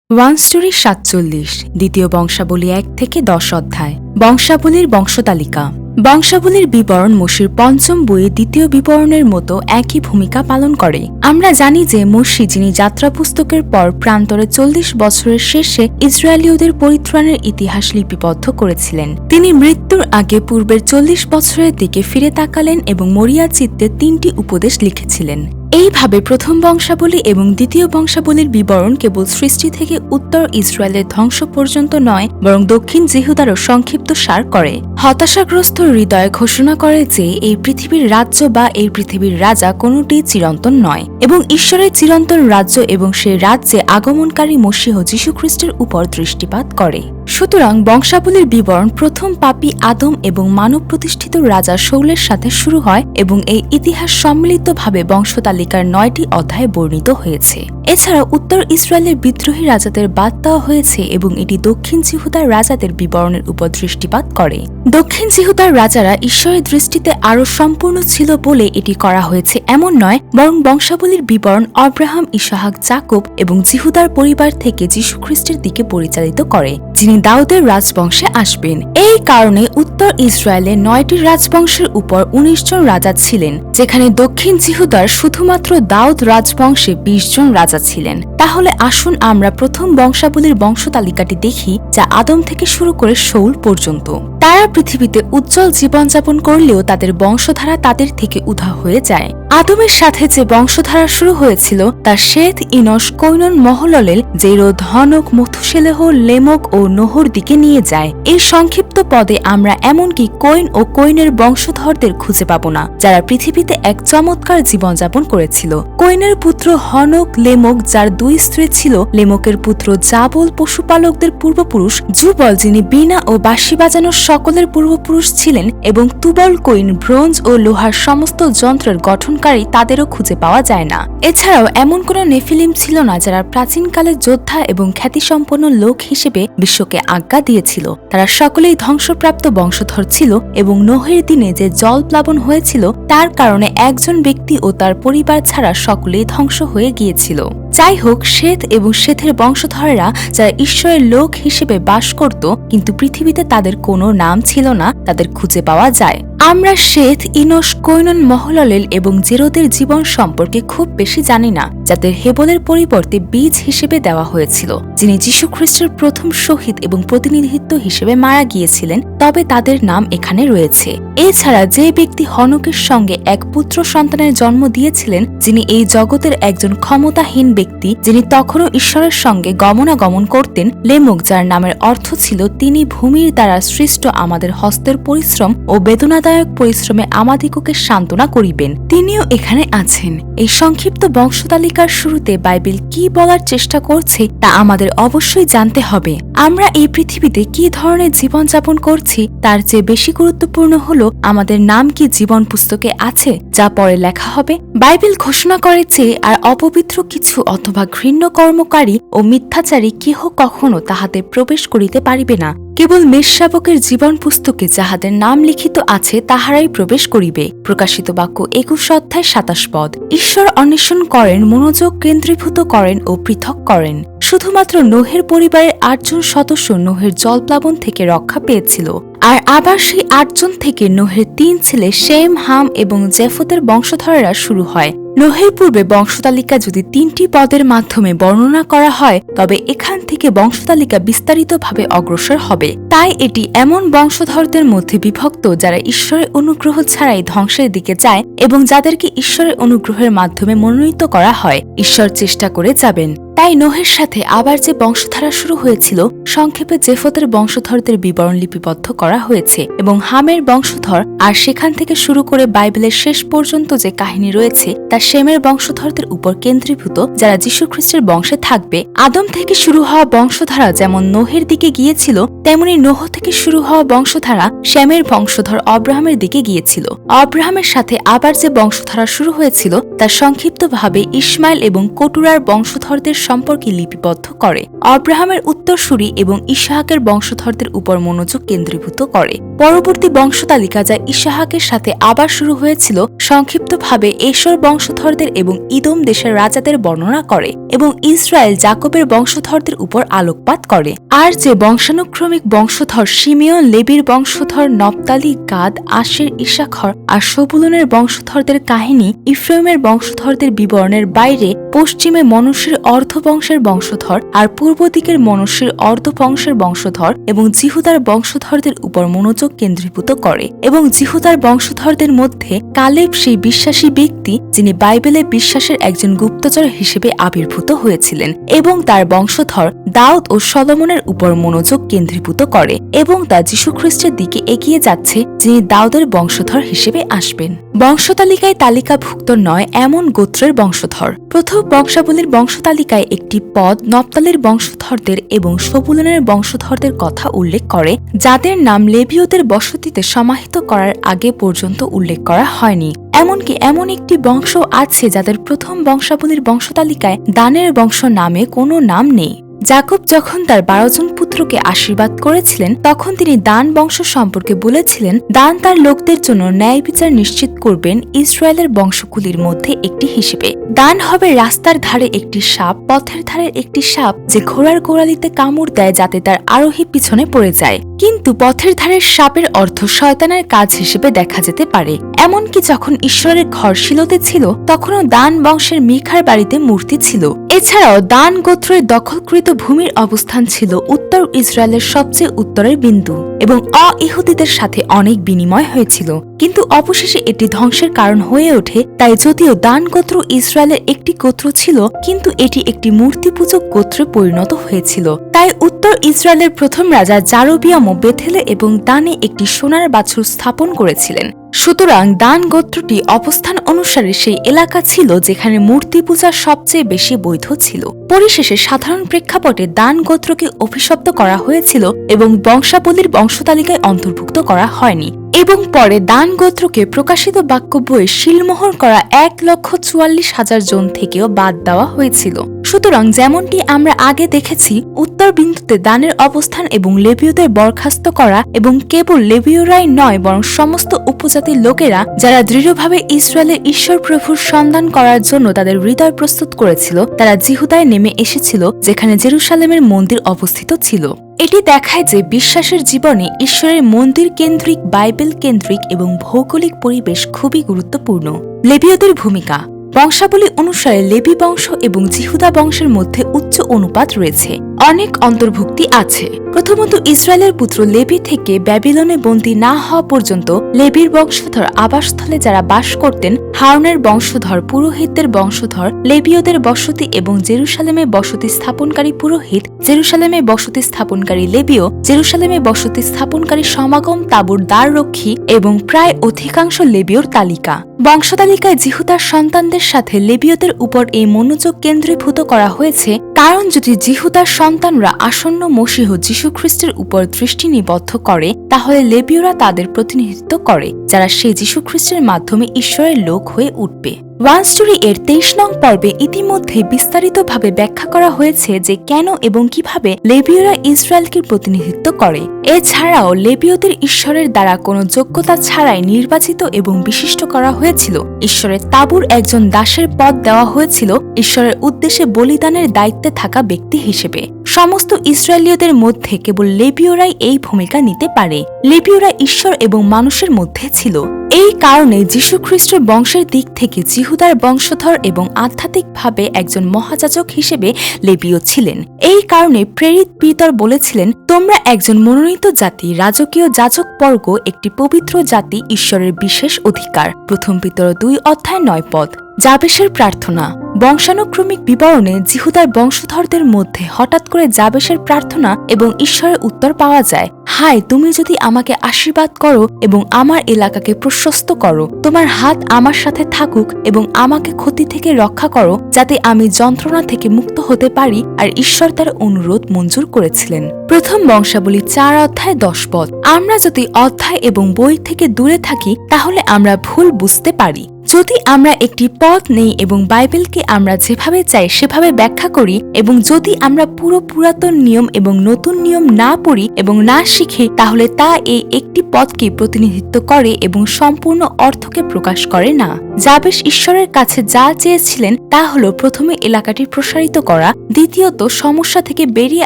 One story ৪৭ দ্বিতীয় বংশাবলী ১ থেকে ১০ অধ্যায়। বংশাবলীর বংশতালিকা। বংশাবলীর বিবরণ মোশির পঞ্চম বইয়ে দ্বিতীয় বিবরণের মতো একই ভূমিকা পালন করে। আমরা জানি যে মোশি, যিনি যাত্রা পুস্তকের পর প্রান্তরে ৪০ বছরের শেষে ইসরায়েলীয়দের পরিত্রাণের ইতিহাস লিপিবদ্ধ করেছিলেন, তিনি মৃত্যুর আগে পূর্বের ৪০ বছরের দিকে ফিরে তাকালেন এবং মরিয়া চিত্তে ৩টি উপদেশ লিখেছিলেন। এইভাবে প্রথম বংশাবলী এবং দ্বিতীয় বংশাবলীর বিবরণ কেবল সৃষ্টি থেকে উত্তর ইসরায়েলের ধ্বংস পর্যন্ত নয়, বরং দক্ষিণ জিহুদারও সংক্ষিপ্ত সার করে। হতাশাগ্রস্ত হৃদয় ঘোষণা করে যে এই পৃথিবীর রাজ্য বা এই পৃথিবীর রাজা কোনটিই চিরন্তন নয়, এবং ঈশ্বরের চিরন্তন রাজ্য এবং সেই রাজ্যে আগমনকারী মসীহ যীশুখ্রিস্টের উপর দৃষ্টিপাত করে। সুতরাং বংশাবলীর বিবরণ প্রথম পাপী আদম এবং মানব প্রতিষ্ঠিত রাজা শৌলের সাথে শুরু হয় এবং এই ইতিহাস সম্মিলিতভাবে বংশতালিকার ৯টি অধ্যায়ে বর্ণিত হয়েছে। এছাড়া উত্তর ইসরায়েলের বিদ্রোহী রাজাদের বাদ দেওয়া হয়েছে এবং এটি দক্ষিণ জিহুদার রাজাদের বিবরণের উপর দৃষ্টিপাত করে। দক্ষিণ জিহুদার রাজারা ঈশ্বরের দৃষ্টিতে আরও সম্পূর্ণ ছিল বলে এটি করা হয়েছে এমন নয়, বরং বংশাবলীর বিবরণ আব্রাহাম, ইসহাক, যাকব এবং জিহুদার পরিবার থেকে যীশুখ্রিস্টের দিকে পরিচালিত করে, যিনি দাউদের রাজবংশে আসবেন। এই কারণে উত্তর ইসরায়েলে ৯টি রাজবংশের উপর ১৯ জন রাজা ছিলেন, যেখানে দক্ষিণ জিহুদার শুধুমাত্র দাউদ রাজবংশে ২০ জন রাজা ছিলেন। তাহলে আসুন আমরা প্রথম বংশাবলীর বংশতালিকাটি দেখি, যা আদম থেকে শুরু করে শৌল পর্যন্ত। তারা পৃথিবীতে উজ্জ্বল জীবনযাপন করলেও তাদের বংশধারা তাদের থেকে উধাও হয়ে যায়। আদমের সাথে যে বংশধারা শুরু হয়েছিল তা শেথ, ইনস, কৈনন, মহললেল, জেরদ, হনক, মথুসেলেহ, লেমক ও নোহর দিকে নিয়ে যায়। এই সংক্ষিপ্ত পদে আমরা এমনকি কৈন ও কৈনের বংশধরদের খুঁজে পাব না, যারা পৃথিবীতে এক চমৎকার জীবনযাপন করেছিল। কৈনের পুত্র হনক, লেমক যার ২ স্ত্রী ছিল, লেমকের পুত্র জাবল পশুপালকদের পূর্বপুরুষ, জুবল যিনি বীণা ও বাঁশি বাজানোর সকলের পূর্বপুরুষ ছিলেন, এবং তুবল কৈন ব্রোঞ্জ ও লোহার সমস্ত যন্ত্রের গঠনকারী, তাদেরও খুঁজে পাওয়া যায় না। এছাড়াও এমন কোন নেফিলিম ছিল না যারা প্রাচীনকালের যোদ্ধা এবং খ্যাতিসম্পন্ন লোক হিসেবে বিশ্বকে আজ্ঞা দিয়েছিল। তারা সকলেই ধ্বংসপ্রাপ্ত বংশধর ছিল এবং নোহের দিনে যে জল প্লাবন হয়েছিল তার কারণে একজন ব্যক্তি ও তার পরিবার ছাড়া সকলেই ধ্বংস হয়ে গিয়েছিল। যাই হোক, শেথ এবং শেথের বংশধরেরা যারা ঈশ্বরের লোক হিসেবে বাস করত কিন্তু পৃথিবীতে তাদের কোনো নাম ছিল না, তাদের খুঁজে পাওয়া যায়। আমরা শেথ, ইনস, কৈনন, মহললেল এবং জেরদের জীবন সম্পর্কে খুব বেশি জানি না, যাদের হেবলের পরিবর্তে বীজ হিসেবে দেওয়া হয়েছিল, যিনি যীশুখ্রিস্টের প্রথম শহীদ এবং প্রতিনিধিত্ব হিসেবে মারা গিয়েছিলেন, তবে তাদের নাম এখানে রয়েছে। এছাড়া যে ব্যক্তি হনকের সঙ্গে এক পুত্র সন্তানের জন্ম দিয়েছিলেন, যিনি এই জগতের একজন ক্ষমতাহীন ব্যক্তি, যিনি তখনও ঈশ্বরের সঙ্গে গমনাগমন করতেন, লেমক যার নামের অর্থ ছিল তিনি ভূমির দ্বারা সৃষ্ট আমাদের হস্তের পরিশ্রম ও বেদনাদায়ক পরিশ্রমে আমাদিগকে সান্ত্বনা করিবেন, তিনিও এখানে আছেন। এই সংক্ষিপ্ত বংশতালিকার শুরুতে বাইবেল কি বলার চেষ্টা করছে তা আমাদের অবশ্যই জানতে হবে। আমরা এই পৃথিবীতে কি ধরনের জীবনযাপন করছি তার চেয়ে বেশি গুরুত্বপূর্ণ হলো আমাদের নাম কি জীবন পুস্তকে আছে, যা পরে লেখা হবে। বাইবেল ঘোষণা করে যে আর অপবিত্র কিছু অথবা ঘৃণ্য কর্মকারী ও মিথ্যাচারী কেহ কখনো তাহাতে প্রবেশ করিতে পারিবে না, কেবল মেষশাবকের জীবন পুস্তকে যাহাদের নাম লিখিত আছে তাহারাই প্রবেশ করিবে। প্রকাশিত বাক্য ২১ অধ্যায় ২৭ পদ। ঈশ্বর অন্বেষণ করেন, মনোযোগ কেন্দ্রীভূত করেন ও পৃথক করেন। শুধুমাত্র নোহের পরিবারের ৮ জন সদস্য নোহের জলপ্লাবন থেকে রক্ষা পেয়েছিল, আর আবার সেই ৮ জন থেকে নোহের ৩ ছেলে শেম, হাম এবং জেফতের বংশধরেরা শুরু হয়। নোহের পূর্বে বংশতালিকা যদি ৩টি পদের মাধ্যমে বর্ণনা করা হয়, তবে এখান থেকে বংশতালিকা বিস্তারিতভাবে অগ্রসর হবে। তাই এটি এমন বংশধরদের মধ্যে বিভক্ত যারা ঈশ্বরের অনুগ্রহ ছাড়াই ধ্বংসের দিকে যায় এবং যাদেরকে ঈশ্বরের অনুগ্রহের মাধ্যমে মনোনীত করা হয়। ঈশ্বর চেষ্টা করে যাবেন। তাই নোহের সাথে আবার যে বংশধারা শুরু হয়েছিল, সংক্ষেপে জেফতের বংশধরদের বিবরণ লিপিবদ্ধ করা হয়েছে এবং হামের বংশধর, আর সেখান থেকে শুরু করে বাইবেলের শেষ পর্যন্ত যে কাহিনী রয়েছে তা শেমের বংশধরদের উপর কেন্দ্রীভূত, যারা যীশুখ্রিস্টের বংশে থাকবে। আদম থেকে শুরু হওয়া বংশধারা যেমন নোহের দিকে গিয়েছিল, তেমনি নোহ থেকে শুরু হওয়া বংশধারা শেমের বংশধর অব্রাহামের দিকে গিয়েছিল। অব্রাহামের সাথে আবার যে বংশধারা শুরু হয়েছিল তা সংক্ষিপ্তভাবে ইসমাইল এবং কটুরার বংশধরদের সম্পর্কে লিপিবদ্ধ করে, অব্রাহামের উত্তরসূরি এবং ইসহাকের বংশধরদের উপর মনোযোগ কেন্দ্রীভূত করে। পরবর্তী বংশতালিকা যা ইসহাকের সাথে আবার শুরু হয়েছিল সংক্ষিপ্তভাবে এশর বংশধরদের এবং ইদোম দেশের রাজাদের বর্ণনা করে এবং ইসরায়েল জাকবের বংশধরদের উপর আলোকপাত করে। আর যে বংশানুক্রমিক বংশধর শিমিয়ন, লেবির বংশধর নপ্তালি, গাদ, আশের, ইসাখর আর সবুলনের বংশধরদের কাহিনী ইফ্রাইমের বংশধরদের বিবরণের বাইরে পশ্চিমে মনুষ্যের অর্ধবংশের বংশধর আর পূর্ব দিকের মনুষ্যের অর্ধবংশের বংশধর এবং জিহুদার বংশধরদের উপর মনোযোগ কেন্দ্রীভূত করে এবং জিহুদার বংশধরদের মধ্যে কালেব সেই বিশ্বাসী ব্যক্তি যিনি বাইবেলে বিশ্বাসের একজন গুপ্তচর হিসেবে আবির্ভূত হয়েছিলেন এবং তার বংশধর দাউদ ও সলোমনের উপর মনোযোগ কেন্দ্রীভূত করে এবং তা যীশুখ্রিস্টের দিকে এগিয়ে যাচ্ছে যিনি দাউদের বংশধর হিসেবে আসবেন। বংশতালিকায় তালিকাভুক্ত নয় এমন গোত্রের বংশধর। প্রথম বংশাবলীর বংশতালিকায় একটি পদ নপ্তালির বংশধরদের এবং সবুলনের বংশধরদের কথা উল্লেখ করে যাদের নাম লেবীয়দের বসতিতে সমাহিত করার আগে পর্যন্ত উল্লেখ করা হয়নি। এমনকি এমন একটি বংশ আছে যাদের প্রথম বংশাবলীর বংশতালিকায় দানের বংশ নামে কোনো নাম নেই। জাকব যখন তার 12 জন পুত্রকে আশীর্বাদ করেছিলেন তখন তিনি দান বংশ সম্পর্কে বলেছিলেন দান তার লোকদের জন্য ন্যায় বিচার নিশ্চিত করবেন ইসরায়েলের বংশগুলির মধ্যে একটি হিসেবে। দান হবে রাস্তার ধারে একটি সাপ, পথের ধারে একটি সাপ যে ঘোড়ার গোড়ালিতে কামড় দেয় যাতে তার আরোহী পিছনে পড়ে যায়। কিন্তু পথের ধারের সাপের অর্থ শয়তানের কাজ হিসেবে দেখা যেতে পারে। এমনকি যখন ঈশ্বরের ঘর শিলোতে ছিল তখনও দান বংশের মিখার বাড়িতে মূর্তি ছিল। এছাড়াও দান গোত্রের দখলকৃত ভূমির অবস্থান ছিল উত্তর ইসরায়েলের সবচেয়ে উত্তরের বিন্দু এবং অ-ইহুদিদের সাথে অনেক বিনিময় হয়েছিল, কিন্তু অবশেষে এটি ধ্বংসের কারণ হয়ে ওঠে। তাই যদিও দান গোত্র ইসরায়েলের একটি গোত্র ছিল কিন্তু এটি একটি মূর্তিপূজক গোত্রে পরিণত হয়েছিল। তাই উত্তর ইসরায়েলের প্রথম রাজা জারবিয়ামও বেথেলে এবং দানে একটি সোনার বাছুর স্থাপন করেছিলেন। সুতরাং দান গোত্রটি অবস্থান অনুসারে সেই এলাকা ছিল যেখানে মূর্তি পূজা সবচেয়ে বেশি বৈধ ছিল। পরিশেষে সাধারণ প্রেক্ষাপটে দান গোত্রকে অভিশপ্ত করা হয়েছিল এবং বংশাবলীর বংশতালিকায় অন্তর্ভুক্ত করা হয়নি এবং পরে দান গোত্রকে প্রকাশিত বাক্য বইয়ে শিলমোহর করা 1,44,000 জন থেকেও বাদ দেওয়া হয়েছিল। সুতরাং যেমনটি আমরা আগে দেখেছি উত্তর বিন্দুতে দানের অবস্থান এবং লেবীয়দের বরখাস্ত করা এবং কেবল লেবীয়রাই নয় বরং সমস্ত উপজাতির লোকেরা যারা দৃঢ়ভাবে ইসরায়েলের ঈশ্বর প্রভুর সন্ধান করার জন্য তাদের হৃদয় প্রস্তুত করেছিল তারা জিহুদায় নেমে এসেছিল যেখানে জেরুসালেমের মন্দির অবস্থিত ছিল। এটি দেখায় যে বিশ্বাসের জীবনে ঈশ্বরের মন্দির কেন্দ্রিক, বাইবেল কেন্দ্রিক এবং ভৌগোলিক পরিবেশ খুবই গুরুত্বপূর্ণ। লেবীয়দের ভূমিকা। বংশাবলী অনুসারে লেবী বংশ এবং জিহুদা বংশের মধ্যে উচ্চ অনুপাত রয়েছে। অনেক অন্তর্ভুক্তি আছে। প্রথমত ইসরায়েলের পুত্র লেবী থেকে ব্যাবিলনে বন্দী না হওয়া পর্যন্ত লেবীর বংশধর আবাসস্থলে যারা বাস করতেন, হারনের বংশধর, পুরোহিতদের বংশধর, লেবীয়দের বসতি এবং জেরুসালেমে বসতি স্থাপনকারী পুরোহিত, জেরুসালেমে বসতি স্থাপনকারী লেবীয়, জেরুসালেমে বসতি স্থাপনকারী সমাগম তাঁবুর দ্বাররক্ষী এবং প্রায় অধিকাংশ লেবীয়র তালিকা। বংশতালিকায় জিহুদার সন্তানদের সাথে লেবীয়দের উপর এই মনোযোগ কেন্দ্রীভূত করা হয়েছে কারণ যদি জিহুদার সন্তানরা আসন্ন মসীহ যীশুখ্রিস্টের উপর দৃষ্টি নিবদ্ধ করে তাহলে লেবীয়রা তাদের প্রতিনিধিত্ব করে যারা সেই যীশুখ্রিস্টের মাধ্যমে ঈশ্বরের লোক হয়ে উঠবে। ওয়ান স্টোরি এর 23 নং পর্বে ইতিমধ্যে বিস্তারিতভাবে ব্যাখ্যা করা হয়েছে যে কেন এবং কিভাবে লেবীয়রা ইসরায়েলকে প্রতিনিধিত্ব করে। এছাড়াও লেবীয়দের ঈশ্বরের দ্বারা কোনো যোগ্যতা ছাড়াই নির্বাচিত এবং বিশিষ্ট করা হয়েছিল। ঈশ্বরের তাঁবুর একজন দাসের পদ দেওয়া হয়েছিল ঈশ্বরের উদ্দেশ্যে বলিদানের দায়িত্বে থাকা ব্যক্তি হিসেবে। সমস্ত ইসরায়েলীয়দের মধ্যে কেবল লেবীয়রাই এই ভূমিকা নিতে পারে। লেবীয়রা ঈশ্বর এবং মানুষের মধ্যে ছিল। এই কারণে যীশুখ্রিস্টের বংশের দিক থেকে জিহুদার বংশধর এবং আধ্যাত্মিকভাবে একজন মহাযাজক হিসেবে লেবীয় ছিলেন। এই কারণে প্রেরিত পিতর বলেছিলেন, তোমরা একজন মনোনীত জাতি, রাজকীয় যাজকবর্গ, একটি পবিত্র জাতি, ঈশ্বরের বিশেষ অধিকার। প্রথম পিতর 2:9 জাবেশের প্রার্থনা। বংশানুক্রমিক বিবরণে জিহুদার বংশধরদের মধ্যে হঠাৎ করে জাবেশের প্রার্থনা এবং ঈশ্বরের উত্তর পাওয়া যায়। হায়, তুমি যদি আমাকে আশীর্বাদ করো এবং আমার এলাকাকে প্রশস্ত করো, তোমার হাত আমার সাথে থাকুক এবং আমাকে ক্ষতি থেকে রক্ষা করো যাতে আমি যন্ত্রণা থেকে মুক্ত হতে পারি। আর ঈশ্বর তার অনুরোধ মঞ্জুর করেছিলেন। প্রথম বংশাবলী 4:10। আমরা যদি অধ্যায় এবং বই থেকে দূরে থাকি তাহলে আমরা ভুল বুঝতে পারি। যদি আমরা একটি পথ নেই এবং বাইবেলকে আমরা যেভাবে চাই সেভাবে ব্যাখ্যা করি এবং যদি আমরা পুরো পুরাতন নিয়ম এবং নতুন নিয়ম না পড়ি এবং না শিখি, তাহলে তা এই একটি পথকে প্রতিনিধিত্ব করে এবং সম্পূর্ণ অর্থকে প্রকাশ করে না। যাবেশ ঈশ্বরের কাছে যা চেয়েছিলেন তা হল প্রথমে এলাকাটি প্রসারিত করা, দ্বিতীয়ত সমস্যা থেকে বেরিয়ে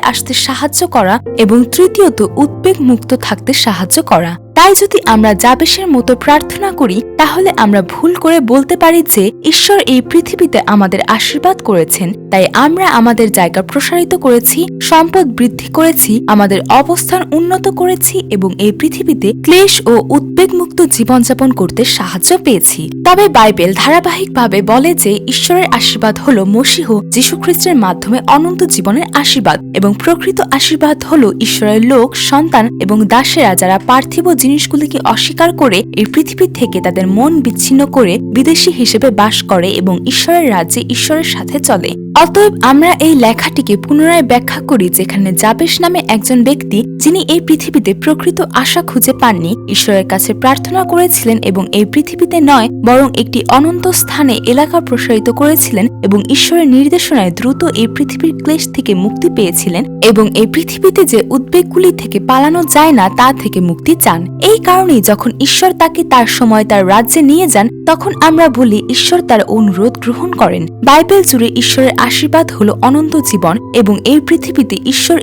আসতে সাহায্য করা এবং তৃতীয়ত উদ্বেগ মুক্ত থাকতে সাহায্য করা। তাই যদি আমরা যাবেশের মতো প্রার্থনা করি, তাহলে আমরা ভুল করে বলতে পারি যে ঈশ্বর এই পৃথিবীতে আমাদের আশীর্বাদ করেছেন, তাই আমরা আমাদের জায়গা প্রসারিত করেছি, সম্পদ বৃদ্ধি করেছি, আমাদের অবস্থান উন্নত করেছি এবং এই পৃথিবীতে ক্লেশ ও উদ্বেগমুক্ত জীবনযাপন করতে সাহায্য পেয়েছি। তবে বাইবেল ধারাবাহিকভাবে বলে যে ঈশ্বরের আশীর্বাদ হল মসীহ যীশুখ্রিস্টের মাধ্যমে অনন্ত জীবনের আশীর্বাদ এবং প্রকৃত আশীর্বাদ হল ঈশ্বরের লোক, সন্তান এবং দাসেরা যারা পার্থিব জিনিসগুলিকে অস্বীকার করে এই পৃথিবী থেকে তাদের মন বিচ্ছিন্ন করে বিদেশী হিসেবে বাস করে এবং ঈশ্বরের রাজ্যে ঈশ্বরের সাথে চলে। অতএব আমরা এই লেখাটিকে পুনরায় ব্যাখ্যা করি, যেখানে যাবেশ নামে একজন ব্যক্তি, যিনি এই পৃথিবীতে প্রকৃত আশা খুঁজে পাননি, ঈশ্বরের কাছে প্রার্থনা করেছিলেন এবং এই পৃথিবীতে নয় বরং একটি অনন্ত স্থানে এলাকা প্রসারিত করেছিলেন এবং ঈশ্বরের নির্দেশনায় দ্রুত এই পৃথিবীর ক্লেশ থেকে মুক্তি পেয়েছিলেন এবং এই পৃথিবীতে যে উদ্বেগগুলি থেকে পালানো যায় না তা থেকে মুক্তি চান। এই কারণেই যখন ঈশ্বর তাকে তার সময় তার রাজ্যে নিয়ে যান, তখন আমরা বলি ঈশ্বর তার অনুরোধ গ্রহণ করেন। বাইবেল জুড়ে ঈশ্বরের আশীর্বাদ হল অনন্ত জীবন এবং এই পৃথিবীতে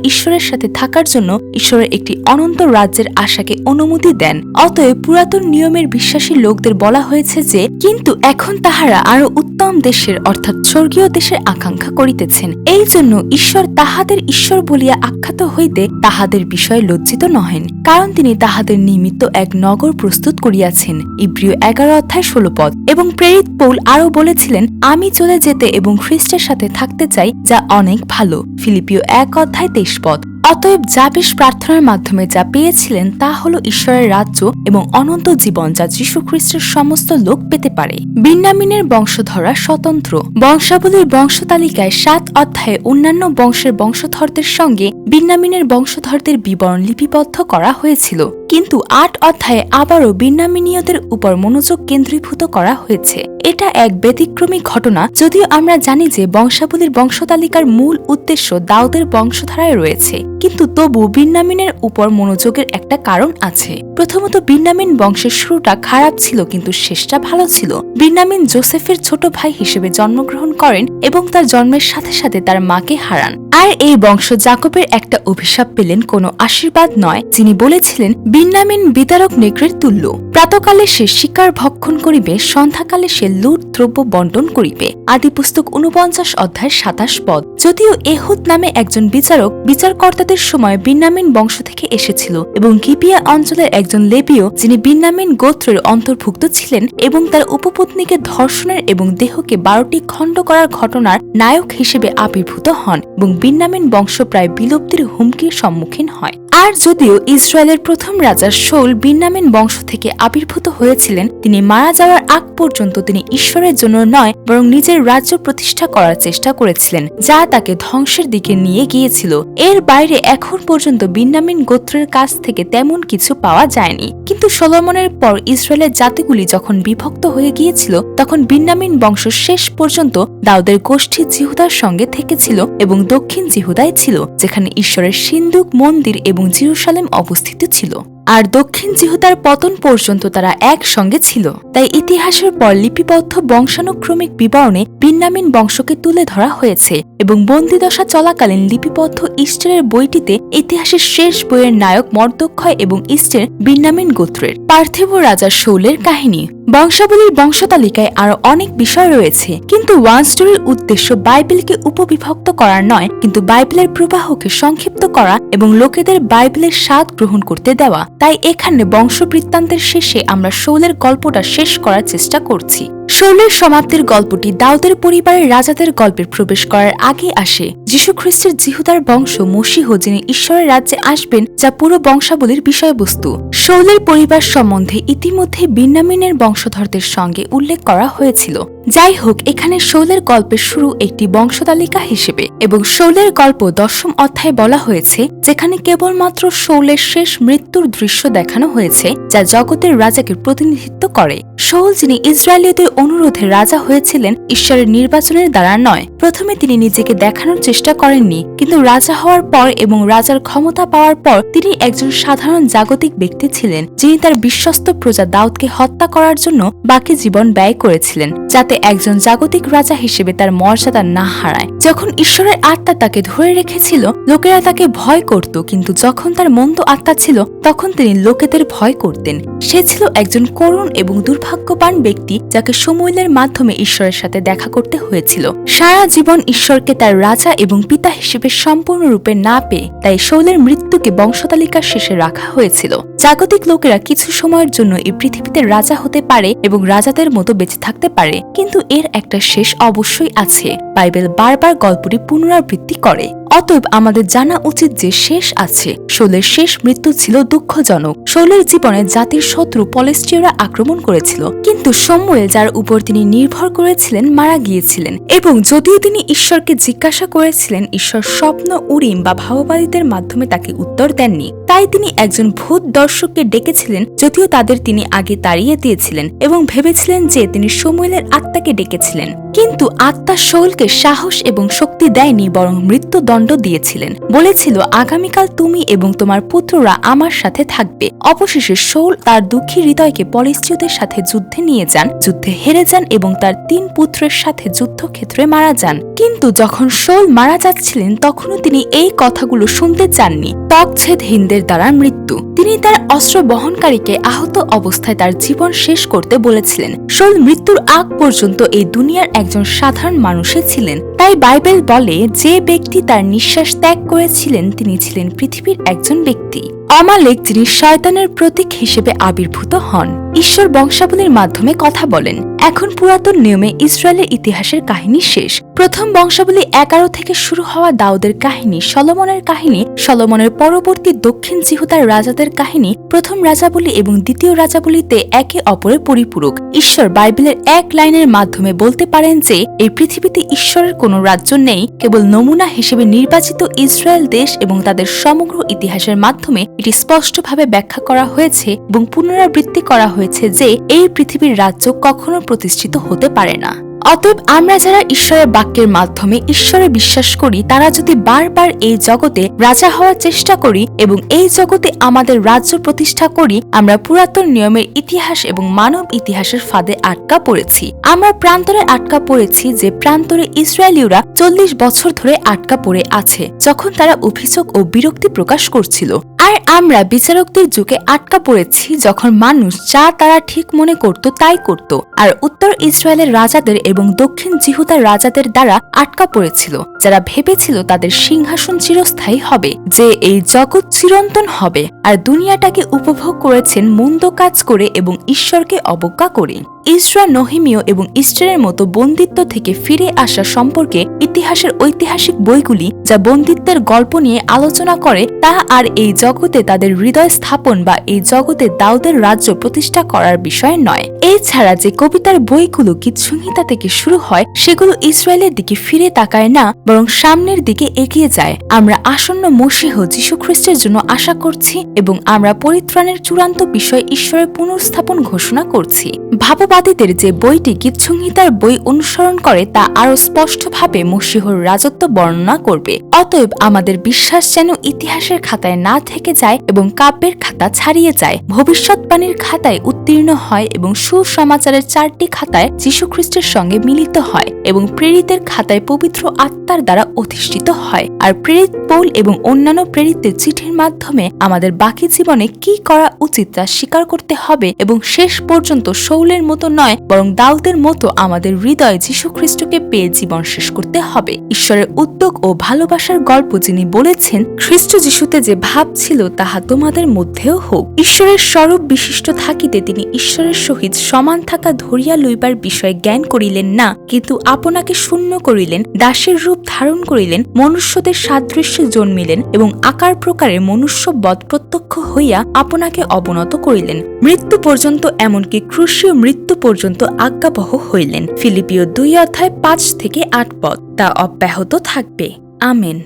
ঈশ্বরের সাথে থাকার জন্য ঈশ্বরের একটি অনন্ত রাজ্যের আশাকে অনুমতি দেন। অতএব পুরাতন নিয়মের বিশ্বাসী লোকদের বলা হয়েছে যে, কিন্তু এখন তাহারা আরো উত্তম দেশের অর্থাৎ স্বর্গীয় দেশের আকাঙ্ক্ষা করিতেছেন। এই জন্য ঈশ্বর তাহাদের ঈশ্বর বলিয়া আখ্যাত হইতে তাহাদের বিষয়ে লজ্জিত নহেন, কারণ তিনি তাহাদের নিমিত্ত এক নগর প্রস্তুত করিয়াছেন। ইব্রিয় 11:16 পদ। এবং প্রেরিত পৌল আরও বলেছিলেন, আমি চলে যেতে এবং খ্রিস্টের সাথে থাকতে চাই, যা অনেক ভালো। ফিলিপিও 1:23 পদ। অতএব যাবেশ প্রার্থনার মাধ্যমে যা পেয়েছিলেন তা হল ঈশ্বরের রাজ্য এবং অনন্ত জীবন, যা যীশু খ্রিস্টের সমস্ত লোক পেতে পারে। বিন্যামিনের বংশধররা স্বতন্ত্র। বংশাবলীর বংশতালিকায় 7 অধ্যায়ে অন্যান্য বংশের বংশধরদের সঙ্গে বিন্যামিনের বংশধরদের বিবরণ লিপিবদ্ধ করা হয়েছিল, কিন্তু 8 অধ্যায়ে আবারও বিন্যামিনীয়দের উপর মনোযোগ কেন্দ্রীভূত করা হয়েছে। এটা এক ব্যতিক্রমী ঘটনা, যদিও আমরা জানি যে বংশাবলীর বংশতালিকার মূল উদ্দেশ্য দাউদের বংশধারায় রয়েছে, কিন্তু তবু বিন্যামিনের উপর মনোযোগের একটা কারণ আছে। প্রথমত, বিন্যামিন বংশের শুরুটা খারাপ ছিল কিন্তু শেষটা ভালো ছিল। বিন্যামিন জোসেফের ছোট ভাই হিসেবে জন্মগ্রহণ করেন এবং তার জন্মের সাথে সাথে তার মাকে হারান। আর এই বংশ যাকবের একটা অভিশাপ পেলেন, কোনো আশীর্বাদ নয়, যিনি বলেছিলেন, বিন্যামিন বিতারক নেকড়ের তুল্য। প্রাতকালে সে শিকার ভক্ষণ করিবে, সন্ধ্যাকালে সে লুট দ্রব্য বন্টন করিবে। আদিপুস্তক 49:27 পদ। যদিও এহুদ নামে একজন বিচারক বিচারকর্তাদের সময় বিন্যামিন বংশ থেকে এসেছিল এবং গিবিয়া অঞ্চলের একজন লেবীয়, যিনি বিন্যামিন গোত্রের অন্তর্ভুক্ত ছিলেন এবং তার উপপত্নীকে ধর্ষণের এবং দেহকে 12টি খণ্ড করার ঘটনার নায়ক হিসেবে আবির্ভূত হন এবং বিন্যামিন বংশ প্রায় বিলুপ্তির হুমকির সম্মুখীন হয়। আর যদিও ইসরায়েলের প্রথম রাজা শাউল বিন্যামিন বংশ থেকে আবির্ভূত হয়েছিলেন, তিনি মারা যাওয়ার আগ পর্যন্ত তিনি ঈশ্বরের জন্য নয় বরং নিজের রাজ্য প্রতিষ্ঠা করার চেষ্টা করেছিলেন, যা তাকে ধ্বংসের দিকে নিয়ে গিয়েছিল। এর বাইরে এখন পর্যন্ত বিন্যামিন গোত্রের কাছ থেকে তেমন কিছু পাওয়া যায়নি। কিন্তু সলোমনের পর ইসরায়েলের জাতিগুলি যখন বিভক্ত হয়ে গিয়েছিল, তখন বিন্যামিন বংশ শেষ পর্যন্ত দাউদের গোষ্ঠী জিহুদার সঙ্গে থেকেছিল এবং দক্ষিণ জিহুদায় ছিল, যেখানে ঈশ্বরের সিন্দুক, মন্দির এবং জেরুসালেম অবস্থিত ছিল। আর দক্ষিণ জিহুদার পতন পর্যন্ত তারা একসঙ্গে ছিল। তাই ইতিহাসের পর লিপিবদ্ধ বংশানুক্রমিক বিবরণে বিন্যামিন বংশকে তুলে ধরা হয়েছে এবং বন্দিদশা চলাকালীন লিপিবদ্ধ ইস্টেরের বইটিতে ইতিহাসের শেষ বইয়ের নায়ক মর্দক্ষয় এবং ইস্টের বিন্যামিন গোত্রের। পার্থিব রাজা শাউলের কাহিনী। বংশাবলীর বংশতালিকায় আরো অনেক বিষয় রয়েছে, কিন্তু ওয়ান স্টোরির উদ্দেশ্য বাইবেলকে উপবিভক্ত করার নয়, কিন্তু বাইবেলের প্রবাহকে সংক্ষিপ্ত করা এবং লোকেদের বাইবেলের স্বাদ গ্রহণ করতে দেওয়া। তাই এখানে বংশবৃত্তান্তের শেষে আমরা শাউলের গল্পটা শেষ করার চেষ্টা করছি। শাউলের সমাপ্তির গল্পটি দাউদের পরিবারের রাজাদের গল্পে প্রবেশ করার আগে আসে। যীশু খ্রিস্টের জিহুদার বংশ মসীহ, যিনি ঈশ্বরের রাজ্যে আসবেন, যা পুরো বংশাবলীর বিষয়বস্তু। শাউলের পরিবার সম্বন্ধে ইতিমধ্যে বিন্যামিনের বংশধরদের সঙ্গে উল্লেখ করা হয়েছিল। যাই হোক, এখানে শাউলের গল্পের শুরু একটি বংশতালিকা হিসেবে এবং শাউলের গল্প 10ম অধ্যায়ে বলা হয়েছে, যেখানে কেবলমাত্র শাউলের শেষ মৃত্যুর দৃশ্য দেখানো হয়েছে, যা জগতের রাজাকে প্রতিনিধিত্ব করে। শাউল, যিনি ইসরায়েলীয়দের অনুরোধে রাজা হয়েছিলেন ঈশ্বরের নির্বাচনের দ্বারা নয়। প্রথমে তিনি নিজেকে দেখানোর চেষ্টা করেননি, কিন্তু রাজা হওয়ার পর এবং রাজার ক্ষমতা পাওয়ার পর তিনি একজন সাধারণ জাগতিক ব্যক্তি ছিলেন, যিনি তার বিশ্বস্ত প্রজা দাউদকে হত্যা করার জন্য বাকি জীবন ব্যয় করেছিলেন, যাতে একজন জাগতিক রাজা হিসেবে তার মর্যাদা না হারায়। যখন ঈশ্বরের আত্মা তাকে ধরে রেখেছিল, লোকেরা তাকে ভয় করত, কিন্তু যখন তার মন্দ আত্মা ছিল তখন তিনি লোকেদের ভয় করতেন। সে ছিল একজন করুণ এবং দুর্ভাগ্যবান ব্যক্তি, যাকে শমূয়েলের মাধ্যমে ঈশ্বরের সাথে দেখা করতে হয়েছিল। সারা জীবন ঈশ্বরকে তার রাজা এবং পিতা হিসেবে সম্পূর্ণরূপে না পেয়ে তাই শাউলের মৃত্যুকে বংশতালিকার শেষে রাখা হয়েছিল। জাগতিক লোকেরা কিছু সময়ের জন্য এই পৃথিবীতে রাজা হতে পারে এবং রাজাদের মতো বেঁচে থাকতে পারে, কিন্তু এর একটা শেষ অবশ্যই আছে। বাইবেল বারবার গল্পটি পুনরাবৃত্তি করে। অতএব আমাদের জানা উচিত যে শেষ আছে। শাউলের শেষ মৃত্যু ছিল দুঃখজনক। শাউলের জীবনে জাতির শত্রু পলেষ্টীয়রা আক্রমণ করেছিল, কিন্তু শমূয়েল যার উপর তিনি নির্ভর করেছিলেন মারা গিয়েছিলেন। এবং যদিও তিনি ঈশ্বরকে জিজ্ঞাসা করেছিলেন, ঈশ্বর স্বপ্ন, উরিম বা ভাববাদীদের মাধ্যমে তাকে উত্তর দেননি। তাই তিনি একজন ভূত দর্শককে ডেকেছিলেন, যদিও তাদের তিনি আগে তাড়িয়ে দিয়েছিলেন এবং ভেবেছিলেন যে তিনি শমূয়েলের আত্মাকে ডেকেছিলেন। কিন্তু আত্মা শাউলকে সাহস এবং শক্তি দেয়নি, বরং মৃত্যুদণ্ড দিয়েছিলেন। বলেছিল, আগামীকাল তুমি এবং তোমার পুত্ররা আমার সাথে থাকবে। অবশেষে শাউল তার দুঃখী হৃদয়কে পলিষ্টীয়দের সাথে যুদ্ধে নিয়ে যান, যুদ্ধে হেরে যান এবং তার 3 পুত্রের সাথে যুদ্ধক্ষেত্রে মারা যান। কিন্তু যখন শাউল মারা যাচ্ছিলেন তখনও তিনি এই কথাগুলো শুনতে চাননি। তকছেদহীনদের দ্বারা মৃত্যু। তিনি তার অস্ত্র বহনকারীকে আহত অবস্থায় তার জীবন শেষ করতে বলেছিলেন। শাউল মৃত্যুর আগ পর্যন্ত এই দুনিয়ার একজন সাধারণ মানুষই ছিলেন। তাই বাইবেল বলে, যে ব্যক্তি তার নিঃশ্বাস ত্যাগ করেছিলেন তিনি ছিলেন পৃথিবীর একজন ব্যক্তি। আমালেক, যিনি শয়তানের প্রতীক হিসেবে আবির্ভূত হন, ঈশ্বর বংশাবলীর মাধ্যমে কথা বলেন। এখন পুরাতন নিয়মে ইসরায়েলের ইতিহাসের কাহিনী শেষ। প্রথম বংশাবলী 11 থেকে শুরু হওয়া দাউদের কাহিনী, সলোমনের কাহিনী, সলোমনের পরবর্তী দক্ষিণ জিহুদার রাজাদের কাহিনী, প্রথম রাজাবলী এবং দ্বিতীয় রাজাবলীতে একে অপরের পরিপূরক। ঈশ্বর বাইবেলের এক লাইনের মাধ্যমে বলতে পারেন যে এই পৃথিবীতে ঈশ্বরের কোনো রাজ্য নেই, কেবল নমুনা হিসেবে নির্বাচিত ইসরায়েল দেশ, এবং তাদের সমগ্র ইতিহাসের মাধ্যমে এটি স্পষ্টভাবে ব্যাখ্যা করা হয়েছে এবং পুনরাবৃত্তি করা হয়েছে যে এই পৃথিবীর রাজ্য কখনো প্রতিষ্ঠিত হতে পারে না। অতএব আমরা যারা ঈশ্বরের বাক্যের মাধ্যমে ঈশ্বরে বিশ্বাস করি, তারা যদি বারবার এই জগতে রাজা হওয়ার চেষ্টা করি এবং এই জগতে আমাদের রাজ্য প্রতিষ্ঠা করি, আমরা পুরাতন নিয়মের ইতিহাস এবং মানব ইতিহাসের ফাঁদে আটকা পড়েছি। আমরা প্রান্তরে আটকা পড়েছি, যে প্রান্তরে ইসরায়েলীয়রা 40 বছর ধরে আটকা পড়ে আছে, যখন তারা অভিযোগ ও বিরক্তি প্রকাশ করছিল। আর আমরা বিচারকদের যুগে আটকা পড়েছি, যখন মানুষ যা তারা ঠিক মনে করত তাই করত, আর উত্তর ইসরায়েলের রাজাদের এবং দক্ষিণ জিহুদার রাজাদের দ্বারা আটকা পড়েছিল, যারা ভেবেছিল তাদের সিংহাসন চিরস্থায়ী হবে, যে এই জগৎ চিরন্তন হবে, আর দুনিয়াটাকে উপভোগ করেছেন মন্দ কাজ করে এবং ঈশ্বরকে অবজ্ঞা করে। ইসরা, নহিমীয় এবং ইস্টারের মতো বন্দিত্ব থেকে ফিরে আসা সম্পর্কে ইতিহাসের ঐতিহাসিক বইগুলি যা বন্দিত্বের গল্প নিয়ে আলোচনা করে, তা আর এই জগতে তাদের হৃদয় স্থাপন বা এই জগতে দাউদের রাজ্য প্রতিষ্ঠা করার বিষয় নয়। এছাড়া যে কবিতার বইগুলো গীতসংহিতা থেকে শুরু হয়, সেগুলো ইসরায়েলের দিকে ফিরে তাকায় না, বরং সামনের দিকে এগিয়ে যায়। আমরা আসন্ন মসীহ যীশু খ্রিস্টের জন্য আশা করছি এবং আমরা পরিত্রাণের চূড়ান্ত বিষয় ঈশ্বরের পুনর্স্থাপন ঘোষণা করছি। ভাববাদীদের যে বইটি গীতসংহিতার বই অনুসরণ করে, তা আরো স্পষ্টভাবে মসীহর রাজত্ব বর্ণনা করবে। অতএব আমাদের বিশ্বাস যেন ইতিহাসের খাতায় না থেকে যায় এবং কাব্যের খাতা ছাড়িয়ে যায়, ভবিষ্যৎবাণীর খাতায় উত্তীর্ণ হয় এবং সুসমাচারের 4টি খাতায় যীশু খ্রিস্টের সঙ্গে মিলিত হয় এবং প্রেরিতের খাতায় পবিত্র আত্মার দ্বারা অধিষ্ঠিত হয়। আর প্রেরিত পৌল এবং অন্যান্য প্রেরিতের চিঠির মাধ্যমে আমাদের বাকি জীবনে কি করা উচিত তা স্বীকার করতে হবে এবং শেষ পর্যন্ত শাউলের মতো নয়, বরং দাউদের মতো আমাদের হৃদয়ে যীশু খ্রিস্টকে পেয়ে জীবন শেষ করতে হবে। ঈশ্বরের উদ্যোগ ও ভালোবাসার গল্প, যিনি বলেছেন, খ্রিস্ট যিশুতে যে ভাব ছিল তাহা তোমাদের মধ্যেও হোক। ঈশ্বরের স্বরূপ বিশিষ্ট থাকিতে তিনি ঈশ্বরের সহিত সমান থাকা ধরিয়া লইবার বিষয়ে জ্ঞান করিলেন না, কিন্তু আপনাকে শূন্য করিলেন, দাসের রূপ ধারণ করিলেন, মনুষ্যদের সাদৃশ্যে জন্মিলেন এবং আকার প্রকারে মনুষ্যবৎ প্রত্যক্ষ হইয়া আপনাকে অবনত করিলেন, মৃত্যু পর্যন্ত, এমনকি ক্রুশীয় মৃত্যু পর্যন্ত আজ্ঞাবহ হইলেন। ফিলিপিও 2 অধ্যায় 5 থেকে 8 পদ। তা অব্যাহত থাকবে। আমেন।